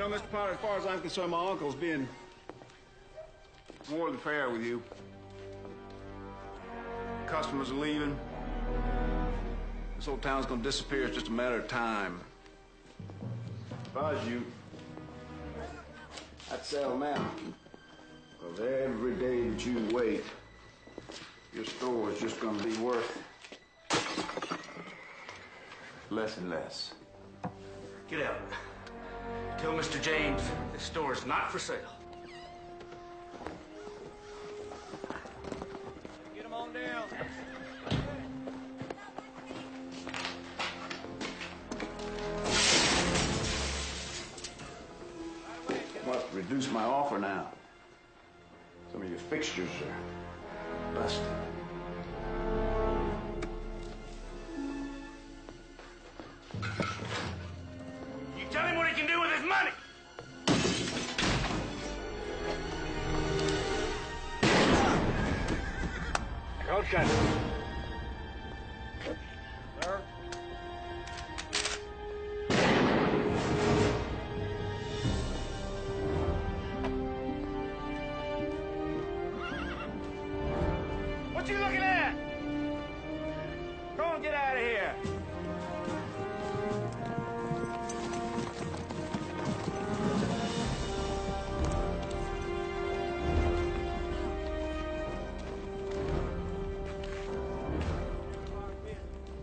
You know, Mr. Potter, as far as I'm concerned, my uncle's being more than fair with you. Customers are leaving. This whole town's gonna disappear. It's just a matter of time. If I was you, I'd sell now. Because every day that you wait, your store is just gonna be worth less and less. Get out. Tell Mr. James this store is not for sale. Get him on down. Well, reduce my offer now. Some of your fixtures are busted. You tell him what he can do with his money. Coach gun. Sir? What you looking at? Go and get out of here.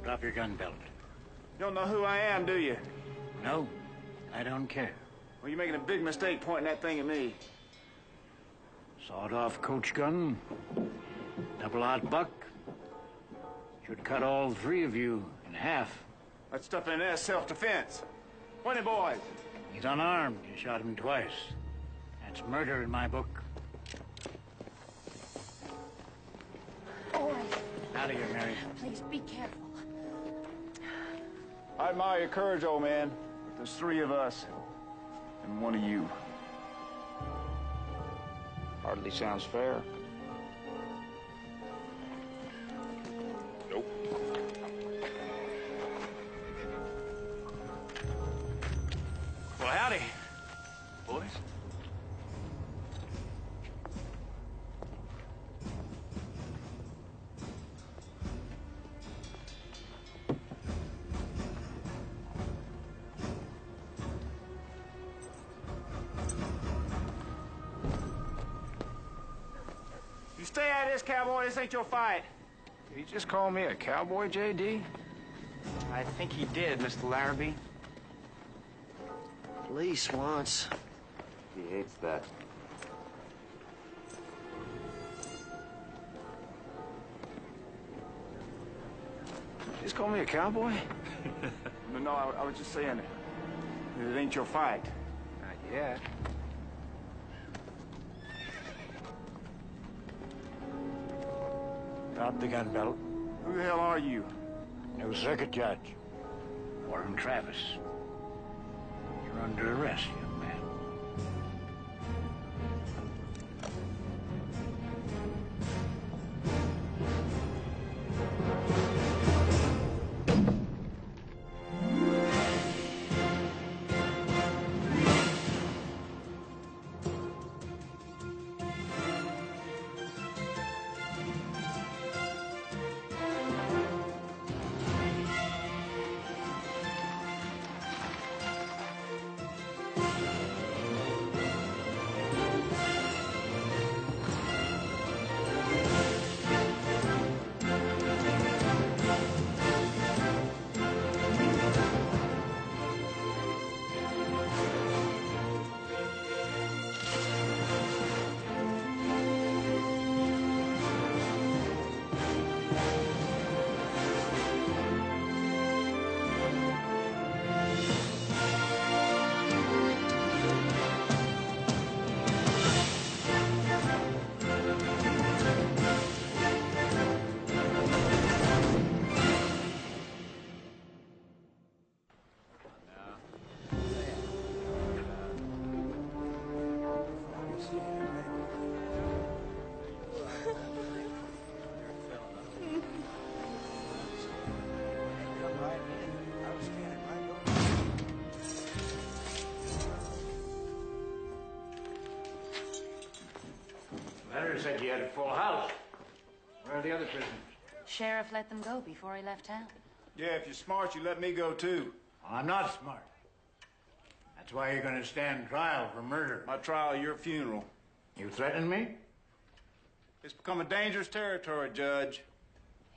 Drop your gun belt. You don't know who I am, do you? No, I don't care. Well, you're making a big mistake pointing that thing at me. Sawed-off coach gun, double-aught buck. Should cut all three of you in half. That stuff in there's self-defense. 20 boys. He's unarmed. You shot him twice. That's murder in my book. Boys, Out of here, Mary. please be careful. I admire your courage, old man. But there's 3 of us and 1 of you. Hardly sounds fair. Nope. Well, howdy, boys. You stay out of this, cowboy. This ain't your fight. Did he just call me a cowboy, J.D.? I think he did, Mr. Larrabee. Police once. He hates that. Did you just call me a cowboy? No, I was just saying it ain't your fight. Not yet. Drop the gun belt. Who the hell are you? New circuit judge. Warren Travis. You're under arrest, young man. Letter said you had a full house. Where are the other prisoners? Sheriff let them go before he left town. Yeah, if you're smart, you let me go too. I'm not smart. That's why you're going to stand trial for murder. My trial, your funeral. You threaten me? It's become a dangerous territory, Judge.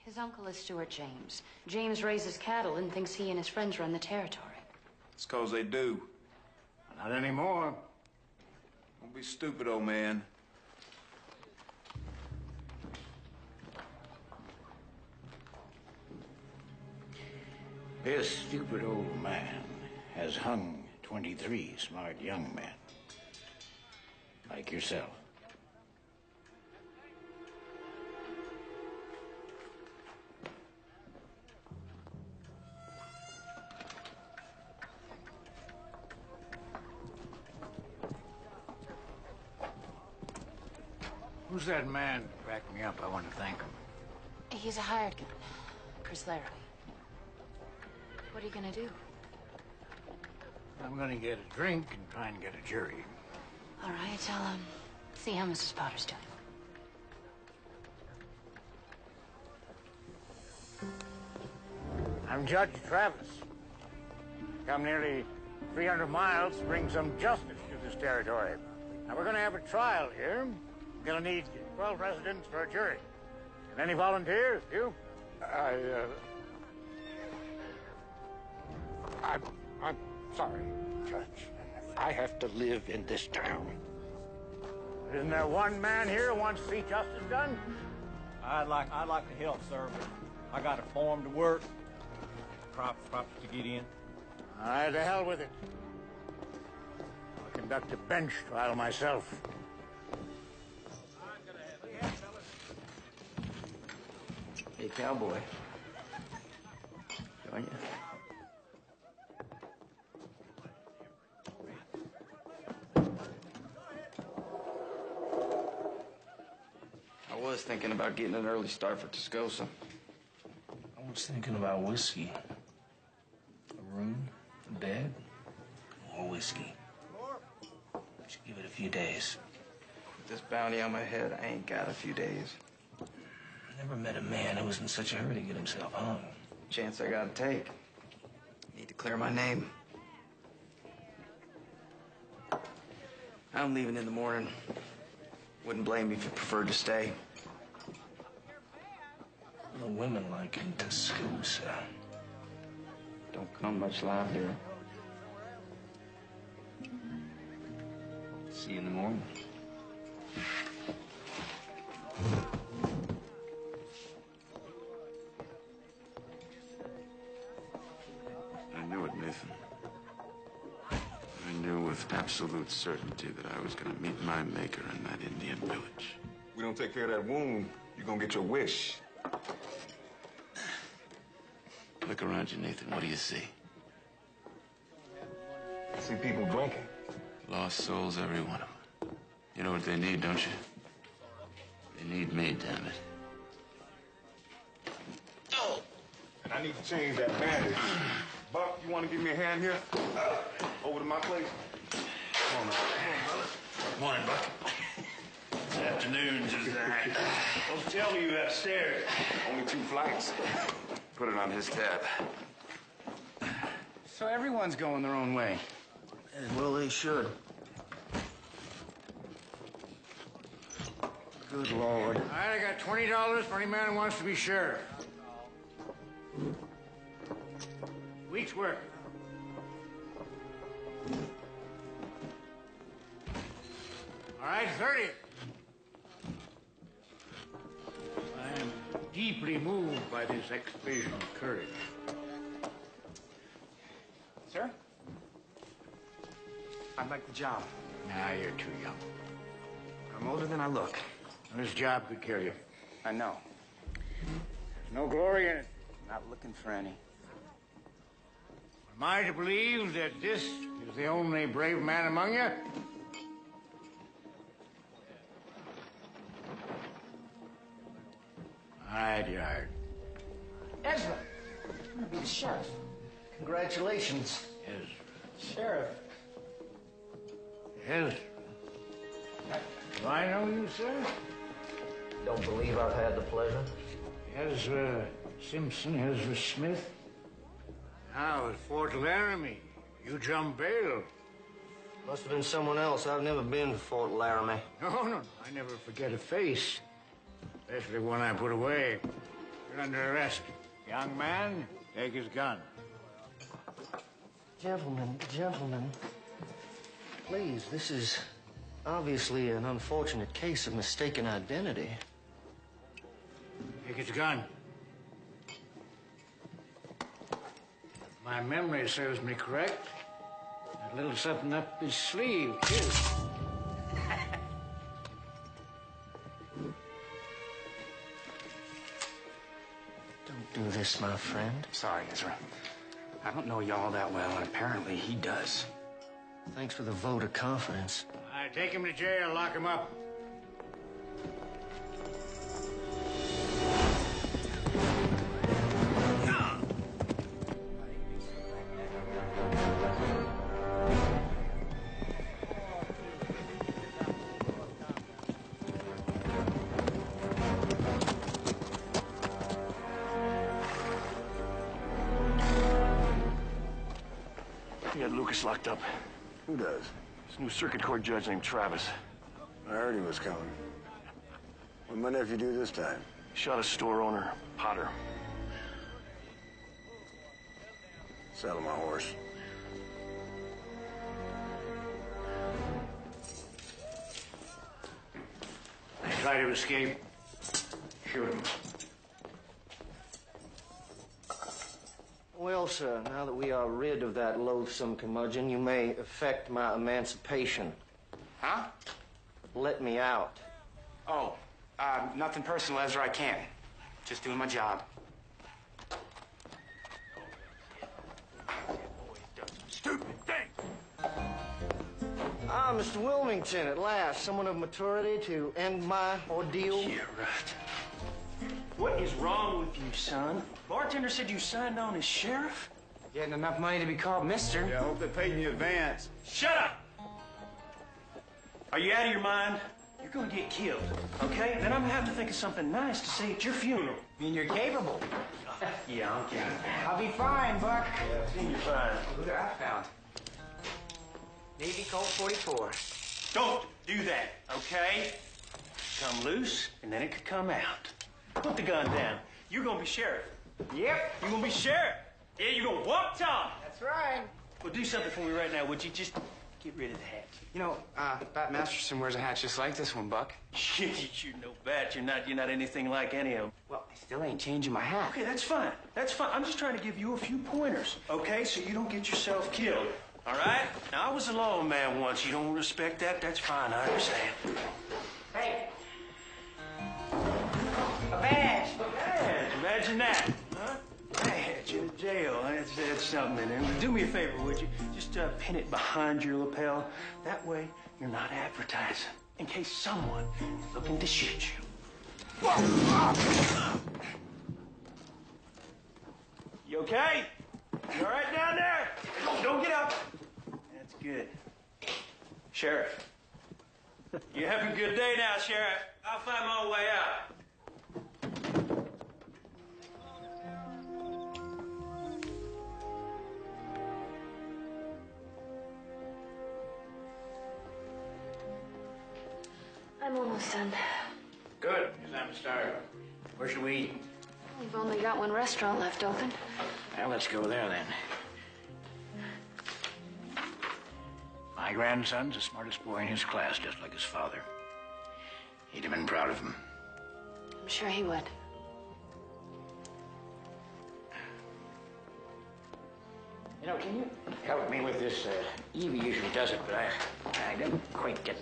His uncle is Stuart James. James raises cattle and thinks he and his friends run the territory. It's 'cause they do. Not anymore. Don't be stupid, old man. This stupid old man has hung 23 smart young men. Like yourself. Who's that man who cracked me up? I want to thank him. He's a hired gun, Chris Larrabee. What are you gonna do? I'm gonna get a drink and try and get a jury. All right, I'll see how Mrs. Potter's doing. I'm Judge Travis. Come nearly 300 miles to bring some justice to this territory. Now, we're gonna have a trial here. We're gonna need 12 residents for a jury. And any volunteers? You? I'm sorry, Judge. I have to live in this town. Isn't there one man here who wants to see justice done? I'd like to help, sir, but I got a form to work. Props to get in. All right, to hell with it. I'll conduct a bench trial myself. Hey, cowboy. Join you. I was thinking about getting an early start for Tascosa. I was thinking about whiskey. A room, a bed, more whiskey. Should give it a few days. With this bounty on my head, I ain't got a few days. Never met a man who was in such a hurry to get himself hung. Chance I gotta take. Need to clear my name. I'm leaving in the morning. Wouldn't blame me if you preferred to stay. No women like in Tascosa. Don't come much livelier. See you in the morning. I knew it, Nathan. I knew with absolute certainty that I was going to meet my maker in that Indian village. We don't take care of that wound, you're gonna get your wish. Look around you, Nathan. What do you see? I see people drinking. Lost souls, every one of them. You know what they need, don't you? They need me, damn it. And I need to change that bandage. Buck, you want to give me a hand here? Over to my place. Come on now. Morning, Buck. Good afternoon, Josiah. Don't tell me you have stairs. Only 2 flights. Put it on his tab. So everyone's going their own way. Well, they should. Good Lord. All right, I got $20 for any man who wants to be sheriff. Week's work. All right, 30. I am deeply moved by this exhibition of courage. Sir? I'd like the job. Nah, you're too young. I'm older than I look. This job could kill you. I know. There's no glory in it. Not looking for any. Am I to believe that this is the only brave man among you? All right, you're hired. Ezra, I'm gonna be the sheriff. Congratulations. Yes. Sheriff. Yes. Do I know you, sir? Don't believe I've had the pleasure. Has Simpson, has Smith. Now at Fort Laramie, you jumped bail. Must have been someone else. I've never been to Fort Laramie. No, I never forget a face. Especially one I put away. You're under arrest. Young man, take his gun. Gentlemen, please, this is obviously an unfortunate case of mistaken identity. Take his gun. My memory serves me correct. A little something up his sleeve, too. Don't do this, my friend. Sorry, Ezra. I don't know y'all that well, and apparently he does. Thanks for the vote of confidence. I take him to jail, lock him up. He had Lucas locked up. Who does? This new circuit court judge named Travis. I heard he was coming. What'd my nephew do this time? Shot a store owner, Potter. Saddle my horse. They try to escape. Shoot him. Well, sir, now that we are rid of that loathsome curmudgeon, you may effect my emancipation. Huh? Let me out. Oh, nothing personal, Ezra. I can't. Just doing my job. Stupid thing! Ah, Mr. Wilmington, at last, someone of maturity to end my ordeal. Yeah, right. What is wrong with you, son? Bartender said you signed on as sheriff? Getting enough money to be called mister. Yeah, I hope they paid in advance. Shut up! Are you out of your mind? You're gonna get killed, okay? Then I'm gonna have to think of something nice to say at your funeral. I mean, you're capable. Yeah, I'm kidding. I'll be fine, Buck. Yeah, I've seen you fine. Look what I found. Navy Colt 44. Don't do that, okay? Come loose, and then it could come out. Put the gun down. You're gonna be sheriff. Yep. You're gonna be sheriff. Yeah, you're gonna walk Tom. That's right. Well, do something for me right now, would you? Just get rid of the hat. You know, Bat Masterson wears a hat just like this one, Buck. Shit, you're no bat. You're not anything like any of them. Well, I still ain't changing my hat. Okay, that's fine. That's fine. I'm just trying to give you a few pointers, okay? So you don't get yourself killed. All right? Now, I was a lawman once. You don't respect that? That's fine. I understand. Hey. A badge. A badge. Imagine that. Huh? Badge in jail. That's something. And do me a favor, would you? Just pin it behind your lapel. That way, you're not advertising. In case someone is looking to shoot you. You okay? You all right down there? Don't get up. That's good. Sheriff. You have a good day now, Sheriff. I'll find my way out. I'm almost done. Good. It's time to start. Where should we eat? We've only got one restaurant left open. Well, let's go there then. My grandson's the smartest boy in his class, just like his father. He'd have been proud of him. I'm sure he would. You know, can you help me with this? Evie usually does it, but I didn't quite get.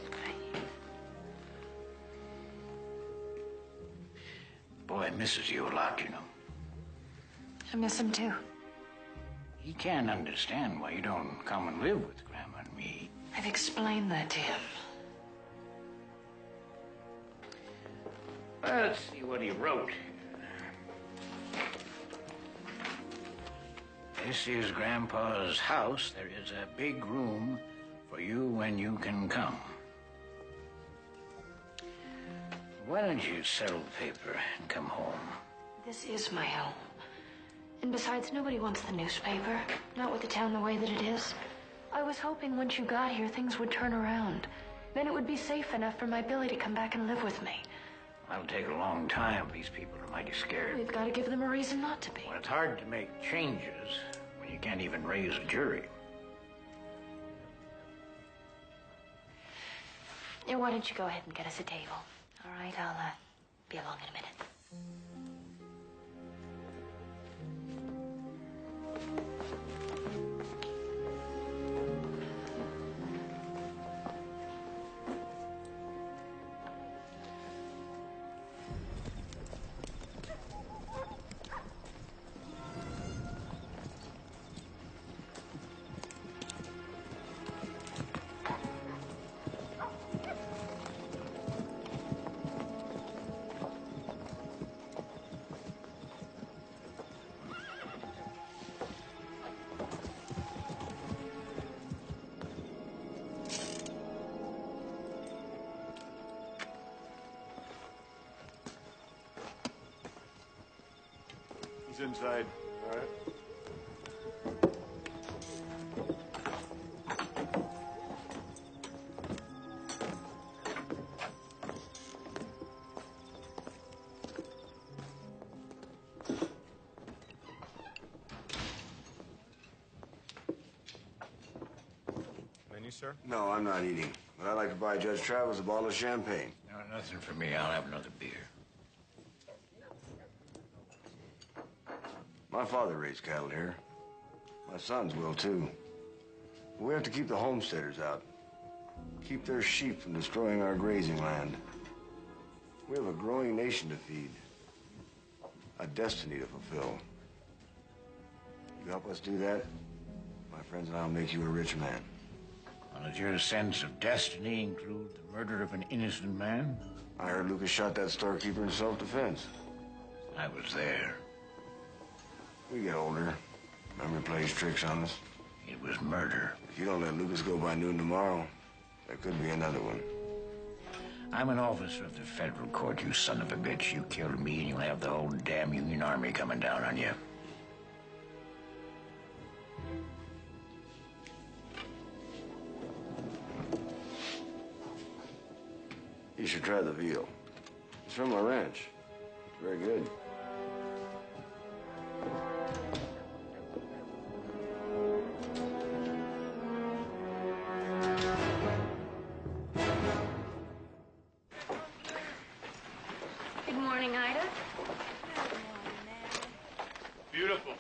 Boy misses you a lot, you know. I miss him too. He can't understand why you don't come and live with Grandma and me. I've explained that to him. Well, let's see what he wrote. This is Grandpa's house. There is a big room for you when you can come. Why don't you settle the paper and come home? This is my home. And besides, nobody wants the newspaper. Not with the town the way that it is. I was hoping once you got here, things would turn around. Then it would be safe enough for my Billy to come back and live with me. That'll take a long time. These people are mighty scared. We've got to give them a reason not to be. Well, it's hard to make changes when you can't even raise a jury. Yeah, why don't you go ahead and get us a table? All right, I'll be along in a minute. He's inside. All right. Menu, sir? No, I'm not eating. But I'd like to buy Judge Travers a bottle of champagne. No, nothing for me. I'll have another beer. My father raised cattle here. My sons will, too. We have to keep the homesteaders out. Keep their sheep from destroying our grazing land. We have a growing nation to feed. A destiny to fulfill. You help us do that, my friends and I'll make you a rich man. Well, does your sense of destiny include the murder of an innocent man? I heard Lucas shot that storekeeper in self-defense. I was there. We get older. Memory plays tricks on us. It was murder. If you don't let Lucas go by noon tomorrow, there could be another one. I'm an officer of the federal court, you son of a bitch. You killed me and you'll have the whole damn Union Army coming down on you. You should try the veal. It's from my ranch. It's very good. Good morning, Ida. Beautiful.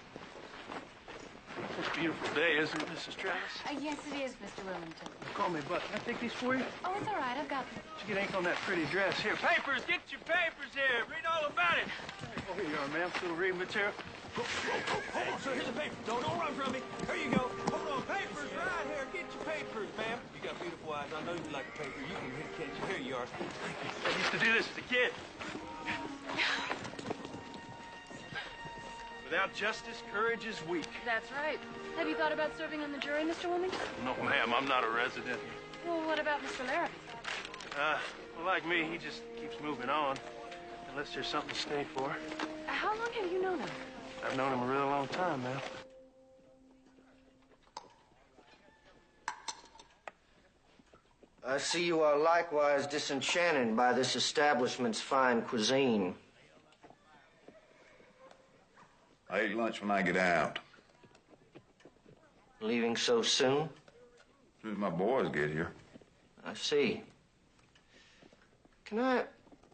It's a beautiful day, isn't it, Mrs. Travis? Yes, it is, Mr. Wilmington. Call me Buck. Can I take these for you? Oh, it's all right. I've got them. Did you get ink on that pretty dress? Here, papers. Get your papers here. Read all about it. Oh, here you are, ma'am. Still reading material. Hold on, sir. Here's the paper. Don't run from me. Here you go. Hold on. Papers right here. Get your papers, ma'am. You got beautiful eyes. I know you like a paper. You can read, can't you? Here you are. I used to do this as a kid. Without justice, courage is weak. That's right. Have you thought about serving on the jury, Mr. Wilmington? No, ma'am. I'm not a resident. Well, what about Mr. Larrabee? Well, like me, he just keeps moving on. Unless there's something to stay for. How long have you known him? I've known him a real long time, ma'am. I see you are likewise disenchanted by this establishment's fine cuisine. I eat lunch when I get out. Leaving so soon? As soon as my boys get here. I see. Can I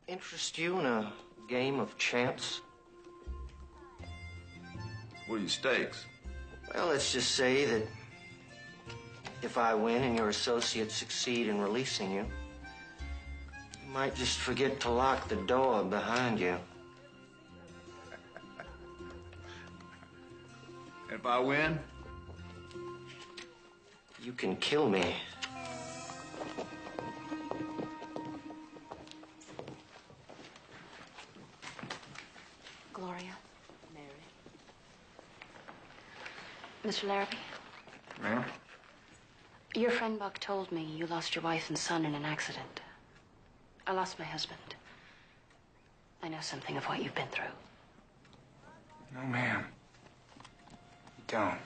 interest you in a game of chance? What are your stakes? Well, let's just say that if I win and your associates succeed in releasing you, you might just forget to lock the door behind you. If I win? You can kill me. Gloria. Mary. Mr. Larrabee? Ma'am? Your friend Buck told me you lost your wife and son in an accident. I lost my husband. I know something of what you've been through. No, ma'am. You don't.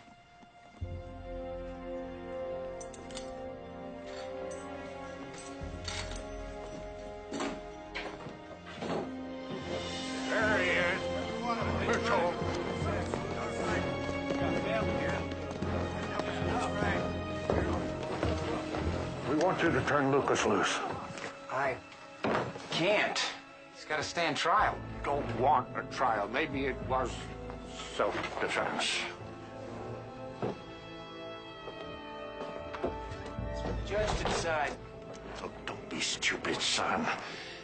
There he is. Mitchell. We want you to turn Lucas loose. I can't. He's got to stand trial. Don't want a trial. Maybe it was self-defense. It's for the judge to decide. Look, don't be stupid, son.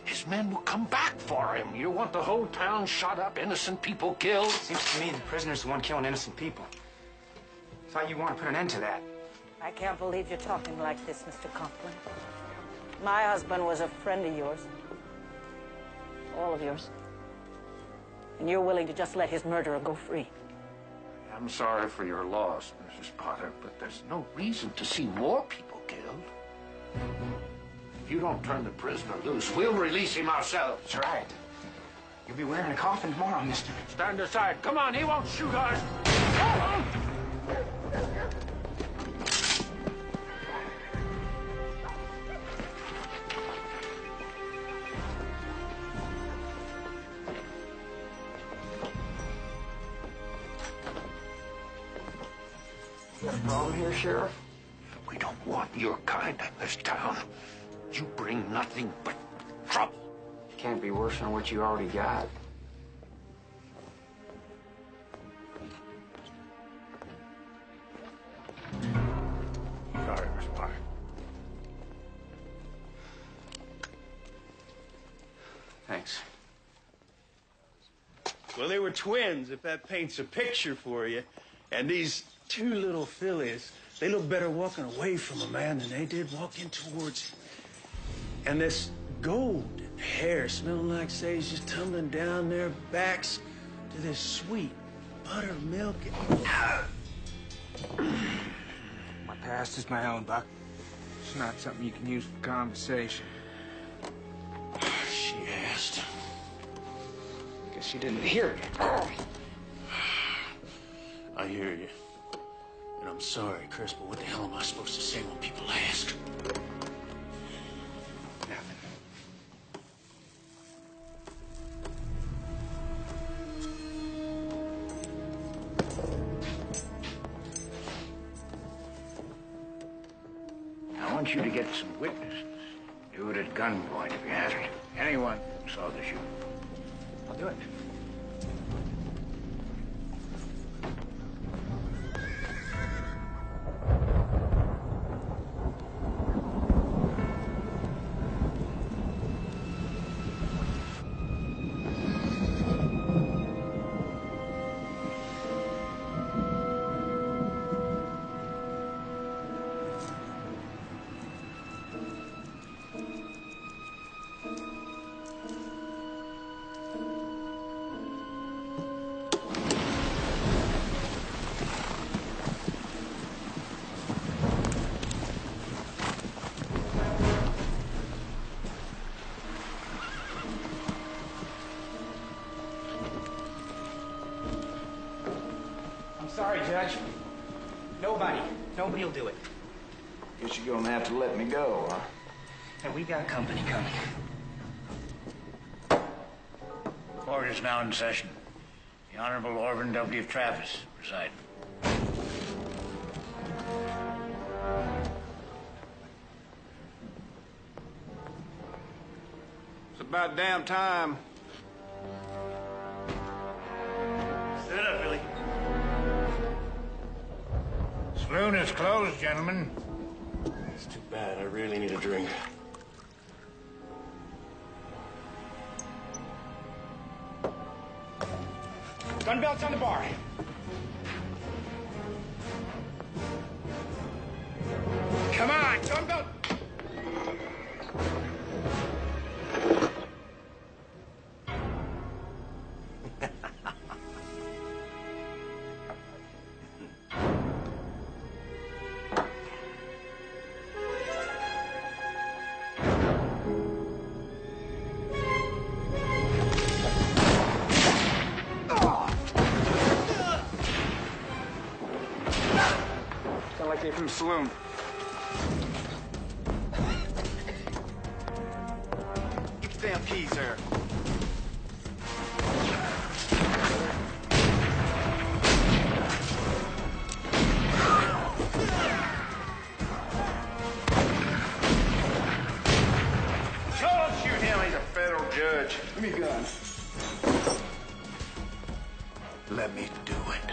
His men will come back for him. You want the whole town shot up, innocent people killed? Seems to me the prisoner's the one killing innocent people. Thought you want to put an end to that. I can't believe you're talking like this, Mr. Conklin. My husband was a friend of yours. All of yours. And you're willing to just let his murderer go free. I'm sorry for your loss, Mrs. Potter, but there's no reason to see more people killed. If you don't turn the prisoner loose, we'll release him ourselves. That's right. You'll be wearing a coffin tomorrow, mister. Stand aside. Come on, he won't shoot us. Come on. You got a problem here, Sheriff? We don't want your kind in this town. You bring nothing but trouble. It can't be worse than what you already got. Sorry, Miss Potter. Thanks. Well, they were twins, if that paints a picture for you. And these two little fillies, they look better walking away from a man than they did walking towards him. And this golden hair smelling like sage just tumbling down their backs to this sweet buttermilk. My past is my own, Buck. It's not something you can use for conversation. She asked. Guess you didn't hear me. I hear you. And I'm sorry, Chris, but what the hell am I supposed to say when people ask? Nothing. I want you to get some witnesses. Do it at gunpoint if you have to. Anyone who saw the shooting. I'll do it. Sorry, Judge. Nobody will do it. Guess you're gonna have to let me go, huh? Hey, we've got company coming. Court is now in session. The Honorable Orvin W. Travis presiding. It's about damn time. Sit up, Billy. Saloon is closed, gentlemen. It's too bad. I really need a drink. Gun belts on the bar. Come on, gun belt. from the saloon. Get the damn keys there. Don't shoot him. He's a federal judge. Give me a gun. Let me do it.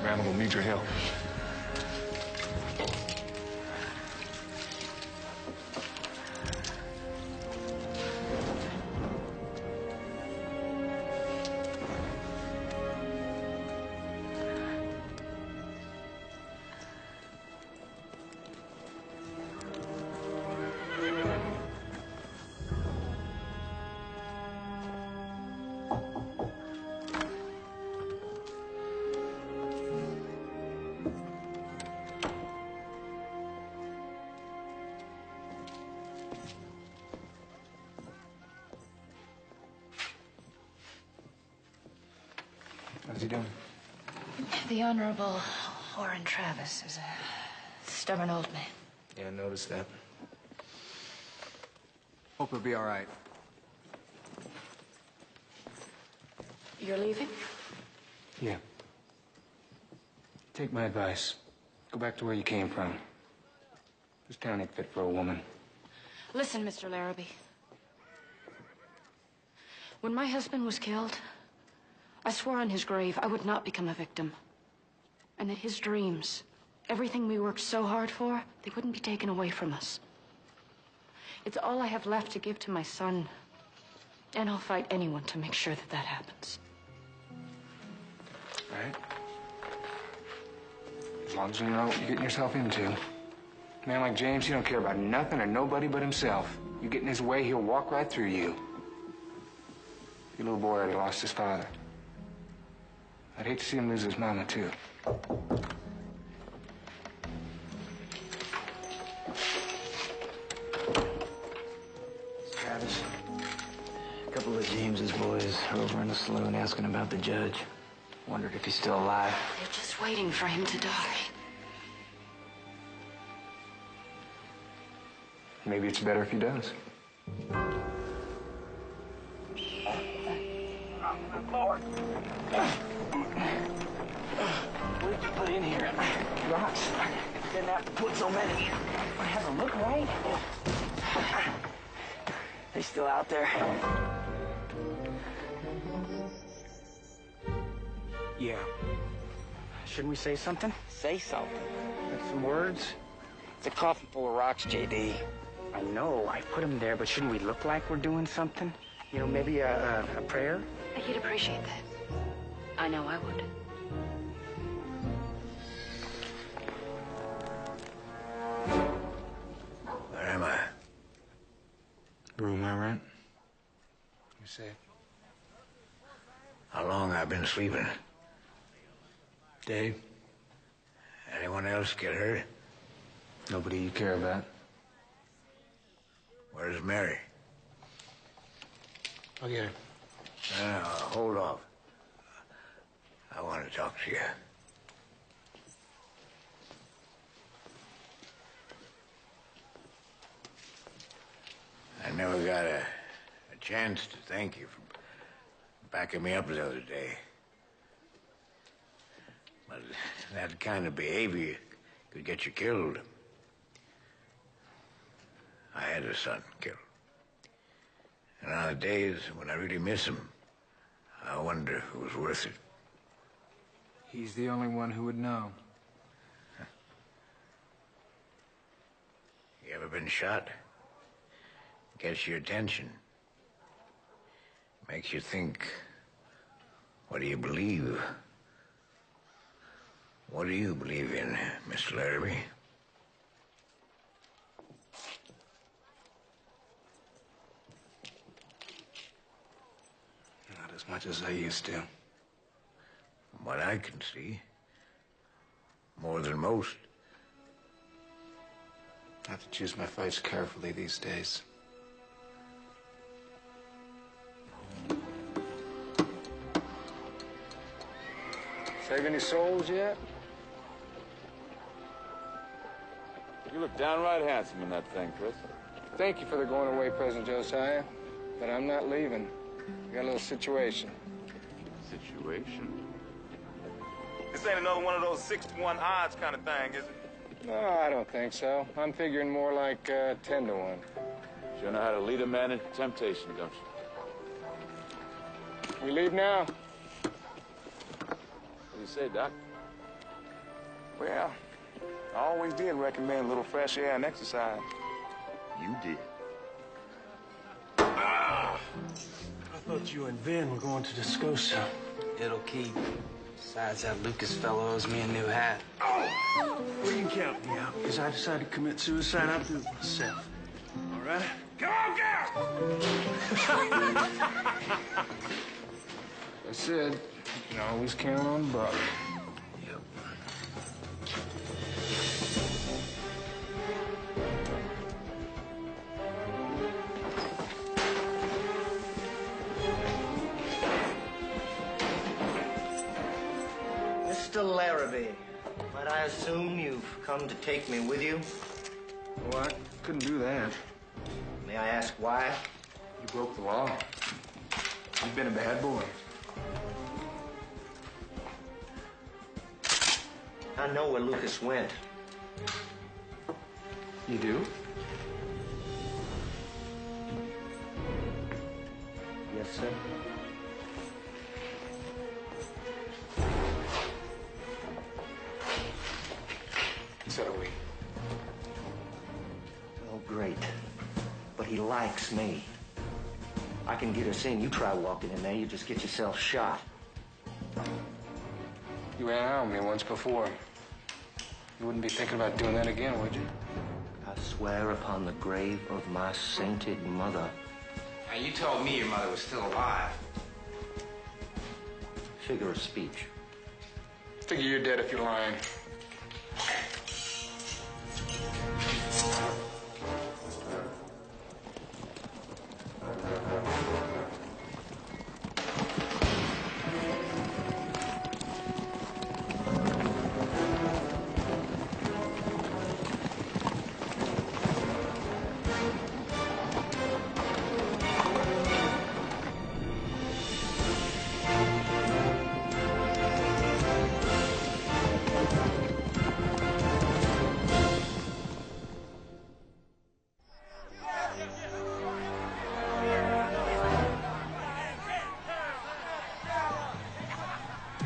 Randall will need your help. How's he doing? The Honorable Warren Travis is a stubborn old man. Yeah, I noticed that. Hope he'll be all right. You're leaving? Yeah. Take my advice. Go back to where you came from. This town ain't fit for a woman. Listen, Mr. Larrabee. When my husband was killed, I swore on his grave I would not become a victim. And that his dreams, everything we worked so hard for, they wouldn't be taken away from us. It's all I have left to give to my son. And I'll fight anyone to make sure that that happens. All right? As long as you know what you're getting yourself into. A man like James, he don't care about nothing or nobody but himself. You get in his way, he'll walk right through you. Your little boy already lost his father. I'd hate to see him lose his mama, too. Travis, a couple of James's boys are over in the saloon asking about the judge. Wondered if he's still alive. They're just waiting for him to die. Maybe it's better if he does. Lord. What did you put in here? Rocks. Didn't have to put so many. I have a look, right? They still out there? Yeah. Shouldn't we say something? Say something. Like some words? It's a coffin full of rocks, J.D. I know, I put them there, but shouldn't we look like we're doing something? You know, maybe a prayer? You'd appreciate that. I know I would. Where am I? Room I rent. You say. How long I've been sleeping? Dave? Anyone else get hurt? Nobody you care about. Where's Mary? I'll get her. No, hold off. I want to talk to you. never got a chance to thank you for backing me up the other day. But that kind of behavior could get you killed. I had a son killed. And on the days when I really miss him, I wonder if it was worth it. He's the only one who would know. You ever been shot? Gets your attention. Makes you think, what do you believe? What do you believe in, Mr. Larrabee? Not as much as I used to. From what I can see, more than most. I have to choose my fights carefully these days. Save any souls yet? You look downright handsome in that thing, Chris. Thank you for the going away present, Josiah. But I'm not leaving. I got a little situation. Situation? This ain't another one of those 6-to-1 odds kind of thing, is it? No, I don't think so. I'm figuring more like 10 to 1. Sure know how to lead a man into temptation, don't you? We leave now? What do you say, Doc? Well, I always did recommend a little fresh air and exercise. You did. I thought you and Vin were going to Discosa. It'll keep. Besides, that Lucas fellow owes me a new hat. Well, you can count me out, because I decided to commit suicide. I'll do it myself. All right? Come on, girl! I said, you can always count on Buck. Yep. Mr. Larrabee, might I assume you've come to take me with you? Well, I couldn't do that. May I ask why? You broke the law. You've been a bad boy. I know where Lucas went. You do? Yes, sir. So do we. Oh, great. But he likes me. I can get us in. You try walking in there, you just get yourself shot. You ran out on me once before. You wouldn't be thinking about doing that again, would you? I swear upon the grave of my sainted mother. Now, you told me your mother was still alive. Figure of speech. Figure you're dead if you're lying.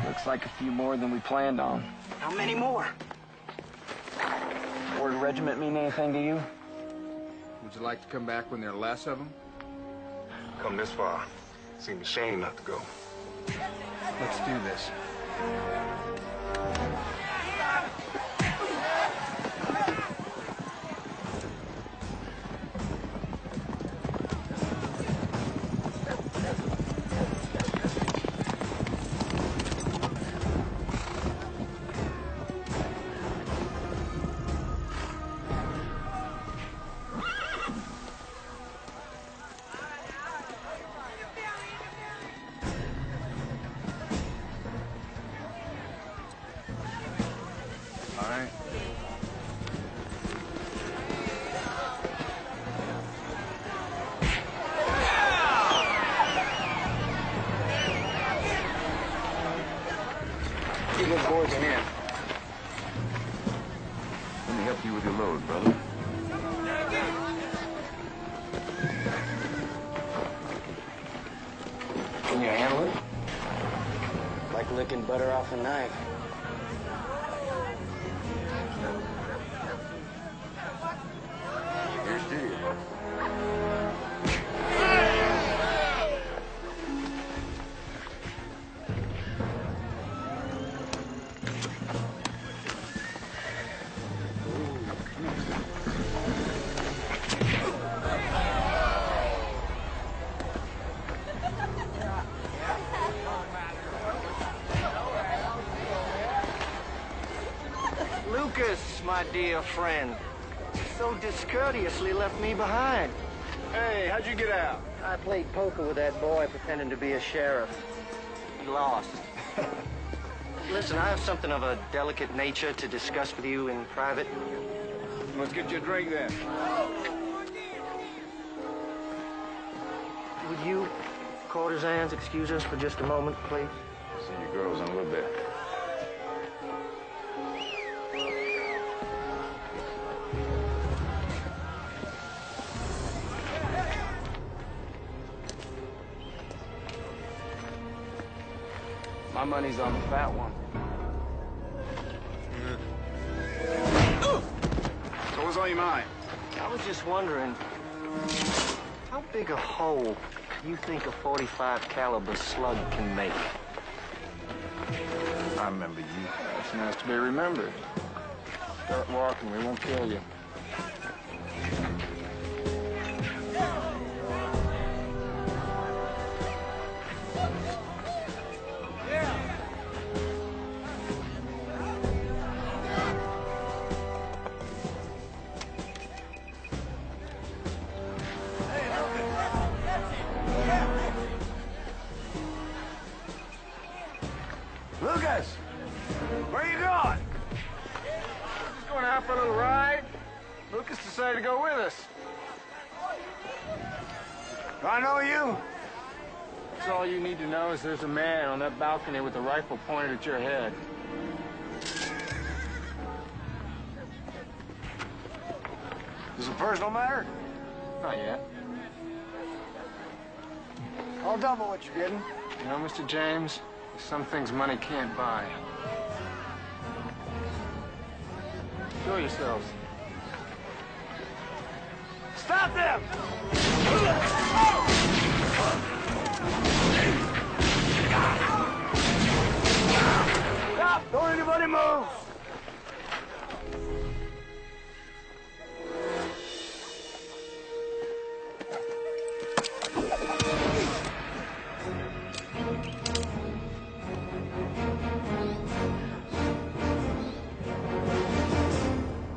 Looks like a few more than we planned on. How many more? Word regiment mean anything to you? Would you like to come back when there are less of them? Come this far. Seems a shame not to go. Let's do this. Keep those boards in here. Let me help you with your load, brother. Can you handle it? Like licking butter off a knife. Here's to you. Lucas, my dear friend, so discourteously left me behind. Hey, how'd you get out? I played poker with that boy pretending to be a sheriff. He lost. Listen, I have something of a delicate nature to discuss with you in private. Let's get you a drink then. Would you, courtesans, excuse us for just a moment, please? See you girls in a little bit. My money's on the fat one. So what's on your mind? I was just wondering, how big a hole you think a .45 caliber slug can make? I remember you. It's nice to be remembered. Start walking, we won't kill you. Lucas! Where you going? Just going out for a little ride. Lucas decided to go with us. Do I know you? That's all you need to know is there's a man on that balcony with a rifle pointed at your head. Is it a personal matter? Not yet. I'll double what you're getting. You know, Mr. James, there's some things money can't buy. Show yourselves. Stop them! Stop! Don't anybody move!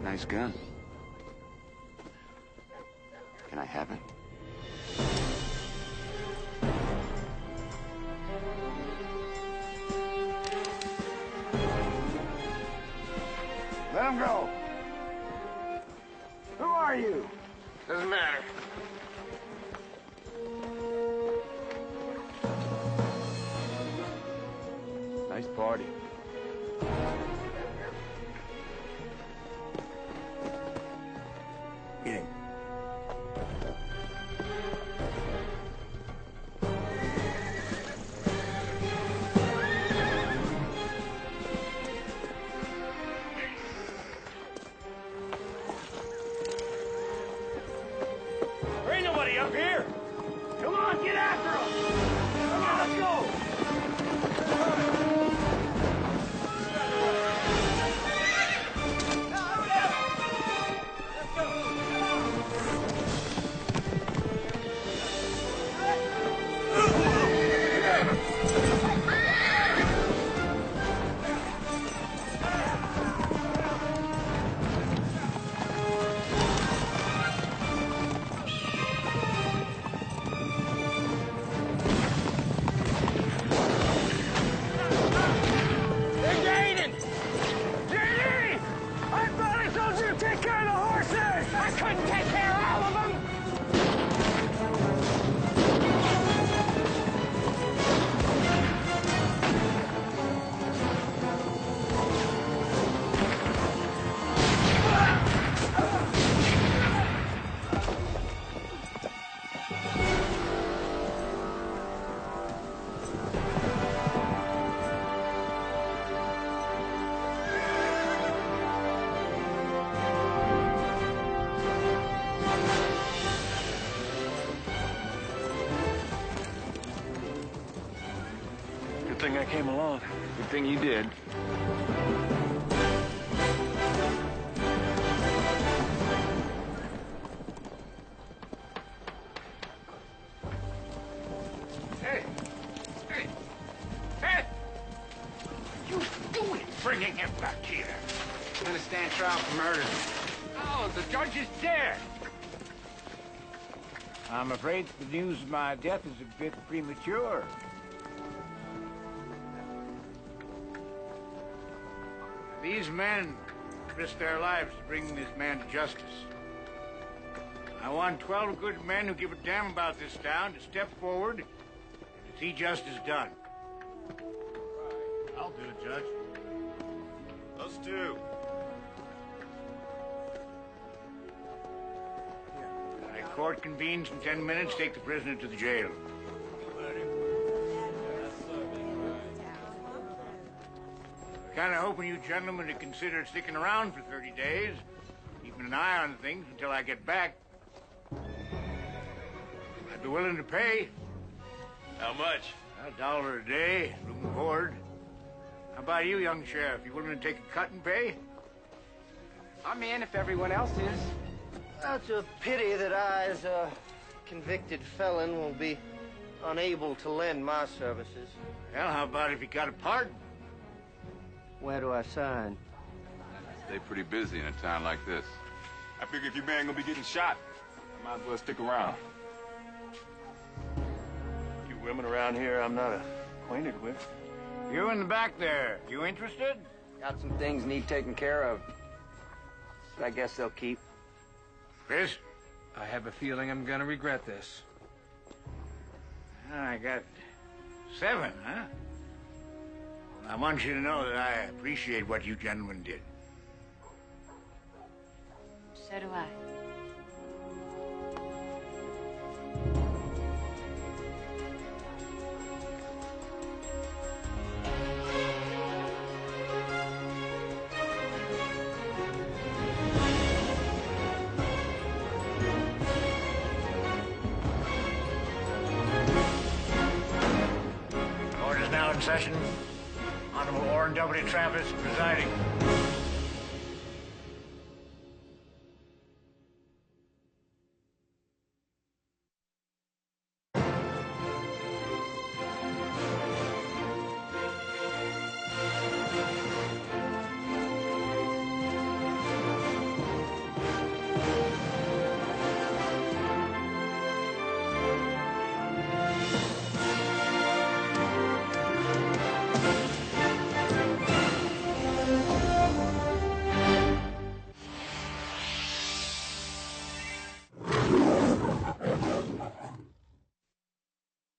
Nice gun. Can I have it? Let him go. Who are you? Doesn't matter. Nice party. Eating. There ain't nobody up here. Come on, get after him. Come on, let's go. Good thing I came along. Good thing you did. Hey! Hey! Hey! What are you doing bringing him back here? He's gonna stand trial for murder. Oh, the judge is dead. I'm afraid the news of my death is a bit premature. These men risked their lives to bring this man to justice. I want 12 good men who give a damn about this town to step forward and see justice done. I'll do it, Judge. Us too. Court convenes in 10 minutes. Take the prisoner to the jail. Kind of hoping you gentlemen to consider sticking around for 30 days, keeping an eye on things until I get back. I'd be willing to pay. How much? $1 a day, room and board. How about you, young sheriff? You willing to take a cut and pay? I'm in if everyone else is. It's a pity that I, as a convicted felon, will be unable to lend my services. Well, how about if you got a pardon? Where do I sign? Stay pretty busy in a town like this. I figure if your man gonna be getting shot, I might as well stick around. You women around here I'm not acquainted with. You in the back there, you interested? Got some things need taken care of. But I guess they'll keep. Chris? I have a feeling I'm gonna regret this. I got 7, huh? I want you to know that I appreciate what you gentlemen did. So do I. Court is now in session. Honorable Warren W. Travis presiding.